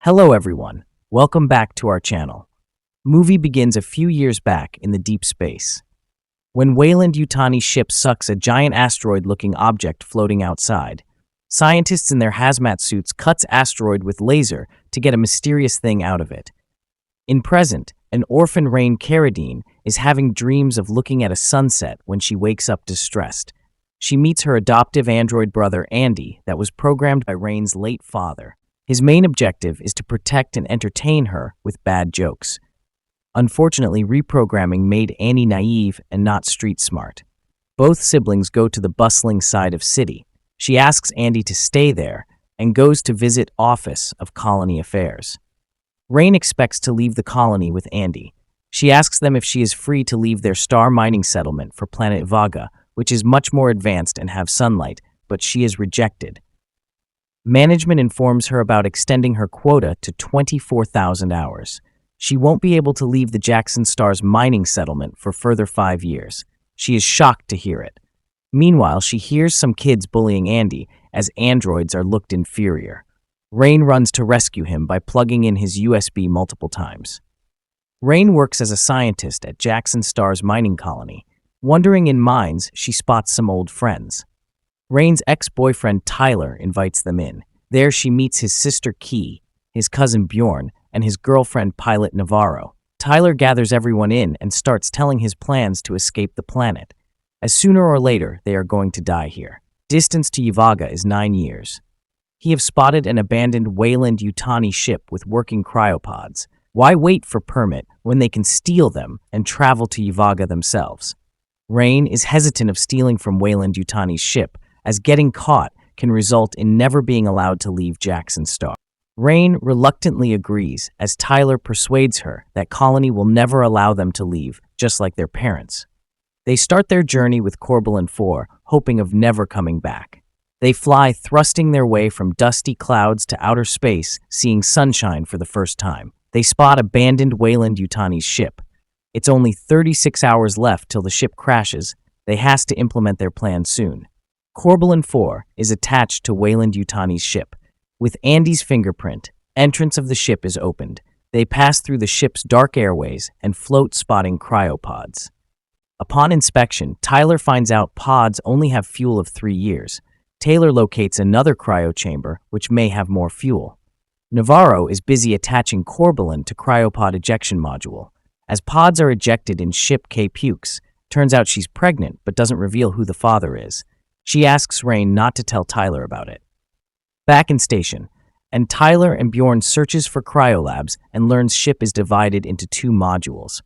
Hello everyone, welcome back to our channel. Movie begins a few years back in the deep space. When Weyland-Yutani's ship sucks a giant asteroid-looking object floating outside, scientists in their hazmat suits cuts asteroid with laser to get a mysterious thing out of it. In present, an orphan Rain Carradine is having dreams of looking at a sunset when she wakes up distressed. She meets her adoptive android brother Andy that was programmed by Rain's late father. His main objective is to protect and entertain her with bad jokes. Unfortunately, reprogramming made Annie naive and not street smart. Both siblings go to the bustling side of city. She asks Andy to stay there and goes to visit Office of Colony Affairs. Rain expects to leave the colony with Andy. She asks them if she is free to leave their star mining settlement for planet Vaga, which is much more advanced and have sunlight, but she is rejected. Management informs her about extending her quota to 24,000 hours. She won't be able to leave the Jackson Star's mining settlement for further 5 years. She is shocked to hear it. Meanwhile, she hears some kids bullying Andy as androids are looked inferior. Rain runs to rescue him by plugging in his USB multiple times. Rain works as a scientist at Jackson Star's mining colony. Wandering in mines, she spots some old friends. Rain's ex-boyfriend Tyler invites them in. There she meets his sister Key, his cousin Bjorn, and his girlfriend pilot Navarro. Tyler gathers everyone in and starts telling his plans to escape the planet, as sooner or later they are going to die here. Distance to Yvaga is 9 years. He have spotted an abandoned Weyland-Yutani ship with working cryopods. Why wait for permit when they can steal them and travel to Yvaga themselves? Rain is hesitant of stealing from Weyland-Yutani's ship, as getting caught can result in never being allowed to leave Jackson Star. Rain reluctantly agrees as Tyler persuades her that Colony will never allow them to leave, just like their parents. They start their journey with Corbelan 4, hoping of never coming back. They fly, thrusting their way from dusty clouds to outer space, seeing sunshine for the first time. They spot abandoned Weyland-Yutani's ship. It's only 36 hours left till the ship crashes. They has to implement their plan soon. Corbelan 4 is attached to Weyland-Yutani's ship. With Andy's fingerprint, entrance of the ship is opened. They pass through the ship's dark airways and float, spotting cryopods. Upon inspection, Tyler finds out pods only have fuel of 3 years. Taylor locates another cryo chamber, which may have more fuel. Navarro is busy attaching Corbelan to cryopod ejection module. As pods are ejected in ship K pukes, turns out she's pregnant but doesn't reveal who the father is. She asks Rain not to tell Tyler about it. Back in station, and Tyler and Bjorn searches for cryolabs and learns ship is divided into 2 modules.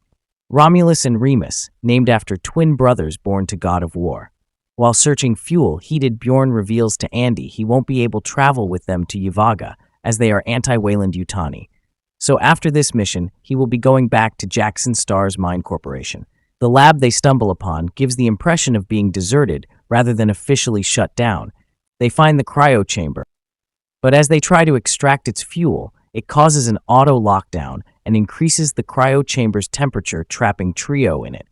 Romulus and Remus, named after twin brothers born to God of War. While searching fuel, heated Bjorn reveals to Andy he won't be able to travel with them to Yvaga as they are anti-Weyland-Yutani. So after this mission, he will be going back to Jackson Star's Mine Corporation. The lab they stumble upon gives the impression of being deserted rather than officially shut down. They find the cryo chamber, but as they try to extract its fuel, it causes an auto lockdown and increases the cryo chamber's temperature, trapping Trio in it.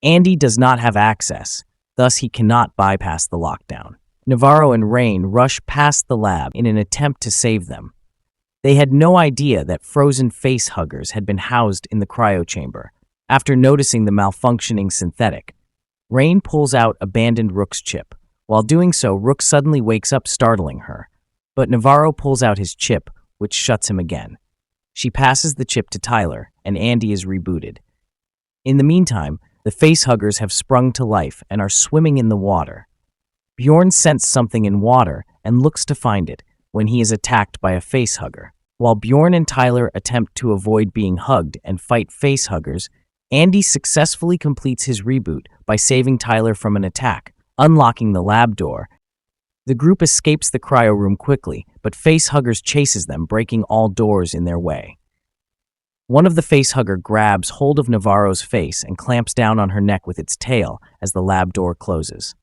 Andy does not have access, thus he cannot bypass the lockdown. Navarro and Rain rush past the lab in an attempt to save them. They had no idea that frozen facehuggers had been housed in the cryo chamber. After noticing the malfunctioning synthetic, Rain pulls out abandoned Rook's chip. While doing so, Rook suddenly wakes up, startling her. But Navarro pulls out his chip, which shuts him again. She passes the chip to Tyler, and Andy is rebooted. In the meantime, the facehuggers have sprung to life and are swimming in the water. Bjorn scents something in water and looks to find it when he is attacked by a facehugger. While Bjorn and Tyler attempt to avoid being hugged and fight facehuggers, Andy successfully completes his reboot by saving Tyler from an attack, unlocking the lab door. The group escapes the cryo room quickly, but facehuggers chases them, breaking all doors in their way. One of the facehugger grabs hold of Navarro's face and clamps down on her neck with its tail as the lab door closes.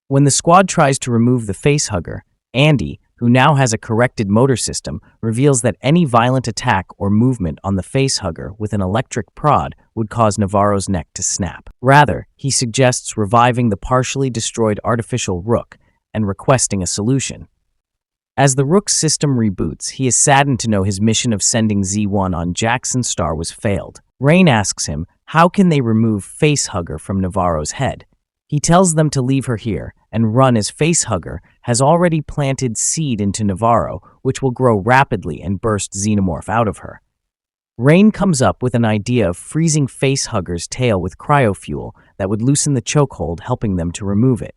When the squad tries to remove the facehugger, Andy, who now has a corrected motor system, reveals that any violent attack or movement on the facehugger with an electric prod would cause Navarro's neck to snap. Rather, he suggests reviving the partially destroyed artificial Rook and requesting a solution. As the Rook's system reboots, he is saddened to know his mission of sending Z1 on Jackson's star was failed. Rain asks him, how can they remove Facehugger from Navarro's head? He tells them to leave her here and run as Facehugger has already planted seed into Navarro, which will grow rapidly and burst Xenomorph out of her. Rain comes up with an idea of freezing Facehugger's tail with cryofuel that would loosen the chokehold, helping them to remove it.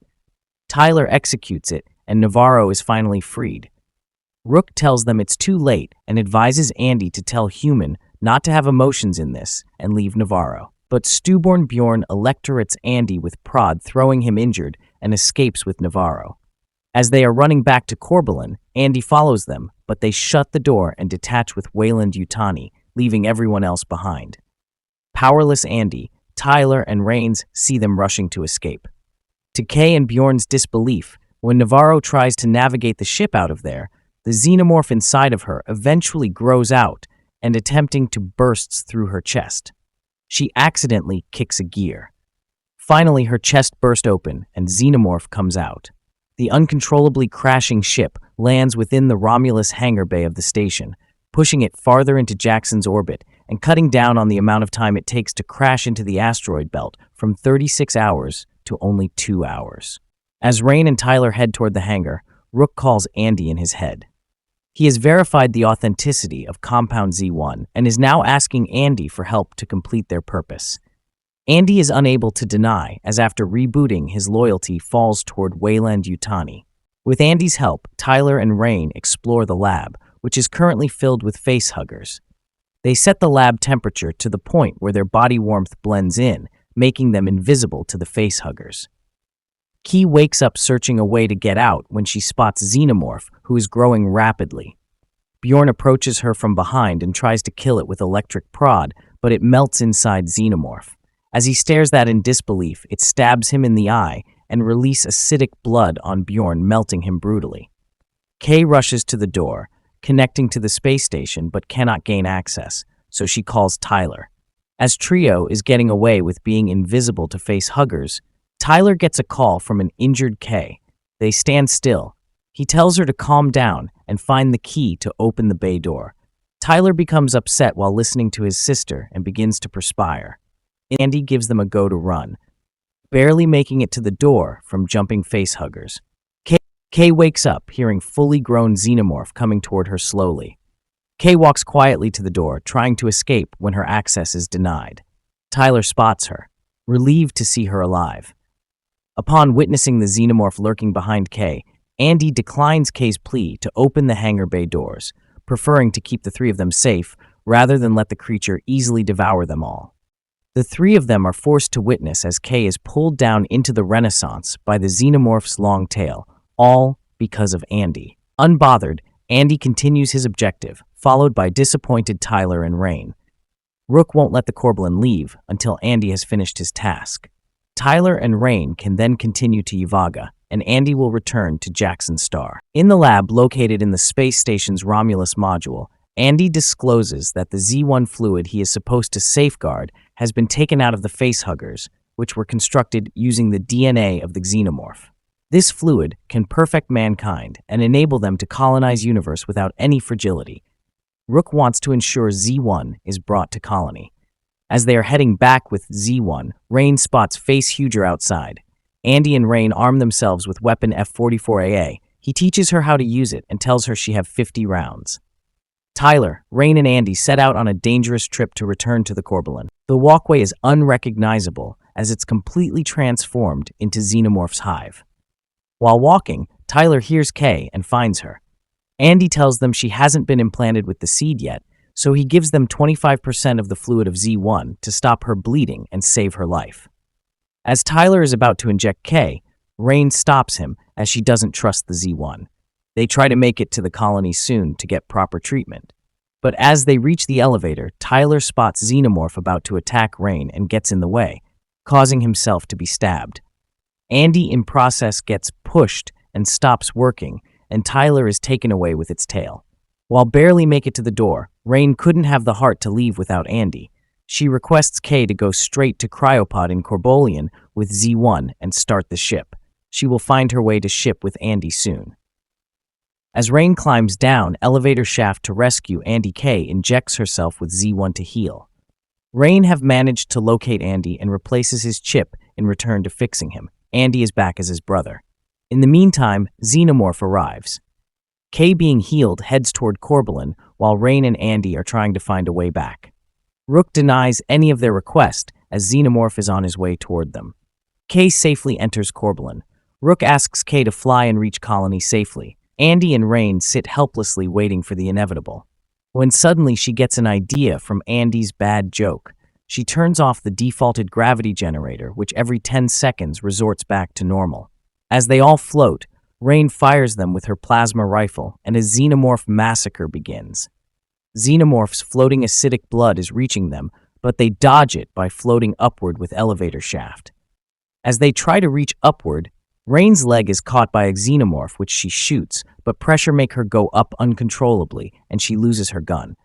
Tyler executes it, and Navarro is finally freed. Rook tells them it's too late and advises Andy to tell Human not to have emotions in this and leave Navarro. But Stewborn Bjorn electrorates Andy with prod, throwing him injured, and escapes with Navarro. As they are running back to Corbalin, Andy follows them, but they shut the door and detach with Weyland-Yutani, leaving everyone else behind. Powerless Andy, Tyler, and Rains see them rushing to escape. To Kay and Bjorn's disbelief, when Navarro tries to navigate the ship out of there, the Xenomorph inside of her eventually grows out and attempting to bursts through her chest. She accidentally kicks a gear. Finally, her chest bursts open and Xenomorph comes out. The uncontrollably crashing ship lands within the Romulus hangar bay of the station, pushing it farther into Jackson's orbit and cutting down on the amount of time it takes to crash into the asteroid belt from 36 hours to only 2 hours. As Rain and Tyler head toward the hangar, Rook calls Andy in his head. He has verified the authenticity of Compound Z1 and is now asking Andy for help to complete their purpose. Andy is unable to deny, as after rebooting, his loyalty falls toward Weyland-Yutani. With Andy's help, Tyler and Rain explore the lab, which is currently filled with facehuggers. They set the lab temperature to the point where their body warmth blends in, making them invisible to the facehuggers. Key wakes up searching a way to get out when she spots Xenomorph, who is growing rapidly. Bjorn approaches her from behind and tries to kill it with electric prod, but it melts inside Xenomorph. As he stares at it in disbelief, it stabs him in the eye and releases acidic blood on Bjorn, melting him brutally. Kay rushes to the door, connecting to the space station but cannot gain access, so she calls Tyler. As Trio is getting away with being invisible to facehuggers, Tyler gets a call from an injured Kay. They stand still. He tells her to calm down and find the key to open the bay door. Tyler becomes upset while listening to his sister and begins to perspire. Andy gives them a go to run, barely making it to the door from jumping facehuggers. Kay wakes up, hearing fully grown Xenomorph coming toward her slowly. Kay walks quietly to the door, trying to escape when her access is denied. Tyler spots her, relieved to see her alive. Upon witnessing the Xenomorph lurking behind Kay, Andy declines Kay's plea to open the hangar bay doors, preferring to keep the three of them safe rather than let the creature easily devour them all. The three of them are forced to witness as Kay is pulled down into the Renaissance by the Xenomorph's long tail, all because of Andy. Unbothered, Andy continues his objective, followed by disappointed Tyler and Rain. Rook won't let the Corbalin leave until Andy has finished his task. Tyler and Rain can then continue to Yvaga, and Andy will return to Jackson's star. In the lab located in the space station's Romulus module, Andy discloses that the Z1 fluid he is supposed to safeguard has been taken out of the facehuggers, which were constructed using the DNA of the Xenomorph. This fluid can perfect mankind and enable them to colonize universe without any fragility. Rook wants to ensure Z1 is brought to colony. As they are heading back with Z1, Rain spots Facehugger outside. Andy and Rain arm themselves with weapon F-44AA. He teaches her how to use it and tells her she have 50 rounds. Tyler, Rain, and Andy set out on a dangerous trip to return to the Corbalin. The walkway is unrecognizable as it's completely transformed into Xenomorph's hive. While walking, Tyler hears Kay and finds her. Andy tells them she hasn't been implanted with the seed yet, so he gives them 25% of the fluid of Z1 to stop her bleeding and save her life. As Tyler is about to inject Kay, Rain stops him as she doesn't trust the Z1. They try to make it to the colony soon to get proper treatment. But as they reach the elevator, Tyler spots Xenomorph about to attack Rain and gets in the way, causing himself to be stabbed. Andy in process gets pushed and stops working, and Tyler is taken away with its tail. While barely make it to the door, Rain couldn't have the heart to leave without Andy. She requests Kay to go straight to Cryopod in Corbolian with Z1 and start the ship. She will find her way to ship with Andy soon. As Rain climbs down elevator shaft to rescue Andy, K injects herself with Z1 to heal. Rain have managed to locate Andy and replaces his chip in return to fixing him. Andy is back as his brother. In the meantime, Xenomorph arrives. K, being healed, heads toward Corbalin, while Rain and Andy are trying to find a way back. Rook denies any of their request as Xenomorph is on his way toward them. K safely enters Corbalin. Rook asks K to fly and reach Colony safely. Andy and Rain sit helplessly waiting for the inevitable. When suddenly she gets an idea from Andy's bad joke. She turns off the defaulted gravity generator, which every 10 seconds resorts back to normal. As they all float, Rain fires them with her plasma rifle, and a Xenomorph massacre begins. Xenomorph's floating acidic blood is reaching them, but they dodge it by floating upward with elevator shaft. As they try to reach upward, Rain's leg is caught by a Xenomorph, which she shoots, but pressure makes her go up uncontrollably, and she loses her gun.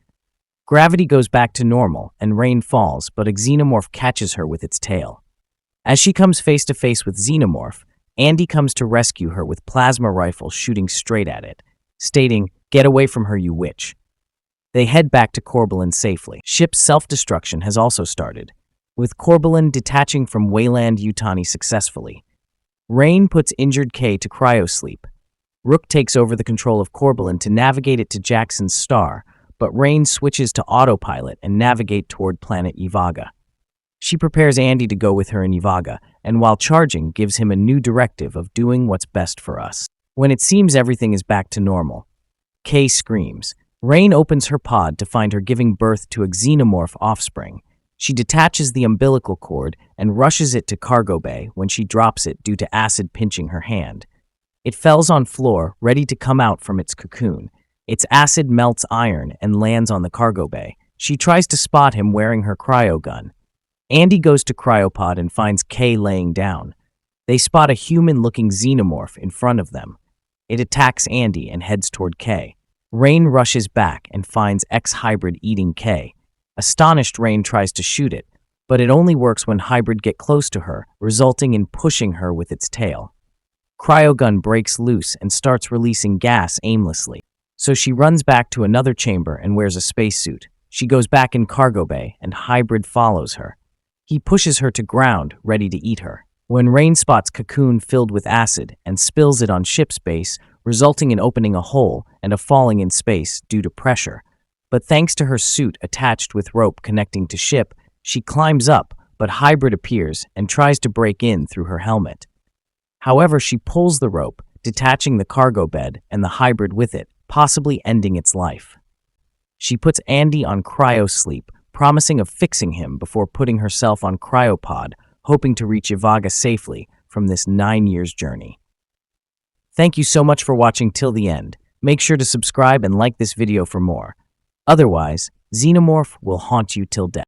Gravity goes back to normal, and Rain falls, but a Xenomorph catches her with its tail. As she comes face to face with Xenomorph, Andy comes to rescue her with plasma rifle shooting straight at it, stating, "Get away from her, you witch." They head back to Corbalin safely. Ship's self-destruction has also started, with Corbalin detaching from Weyland-Yutani successfully. Rain puts injured K to cryosleep. Rook takes over the control of Corbalin to navigate it to Jackson's star, but Rain switches to autopilot and navigate toward planet Yvaga. She prepares Andy to go with her in Yvaga, and while charging, gives him a new directive of doing what's best for us. When it seems everything is back to normal, K screams. Rain opens her pod to find her giving birth to a Xenomorph offspring. She detaches the umbilical cord and rushes it to cargo bay when she drops it due to acid pinching her hand. It falls on floor, ready to come out from its cocoon. Its acid melts iron and lands on the cargo bay. She tries to spot him wearing her cryo gun. Andy goes to cryopod and finds K laying down. They spot a human-looking Xenomorph in front of them. It attacks Andy and heads toward K. Rain rushes back and finds X-Hybrid eating K. Astonished, Rain tries to shoot it, but it only works when Hybrid get close to her, resulting in pushing her with its tail. Cryogun breaks loose and starts releasing gas aimlessly, so she runs back to another chamber and wears a spacesuit. She goes back in cargo bay, and Hybrid follows her. He pushes her to ground, ready to eat her. When Rain spots cocoon filled with acid and spills it on ship's base, resulting in opening a hole and a falling in space due to pressure. But thanks to her suit attached with rope connecting to ship, she climbs up, but Hybrid appears and tries to break in through her helmet. However, she pulls the rope, detaching the cargo bed and the Hybrid with it, possibly ending its life. She puts Andy on cryosleep, promising of fixing him before putting herself on cryopod, hoping to reach Yvaga safely from this 9 years journey. Thank you so much for watching till the end. Make sure to subscribe and like this video for more. Otherwise, Xenomorph will haunt you till death.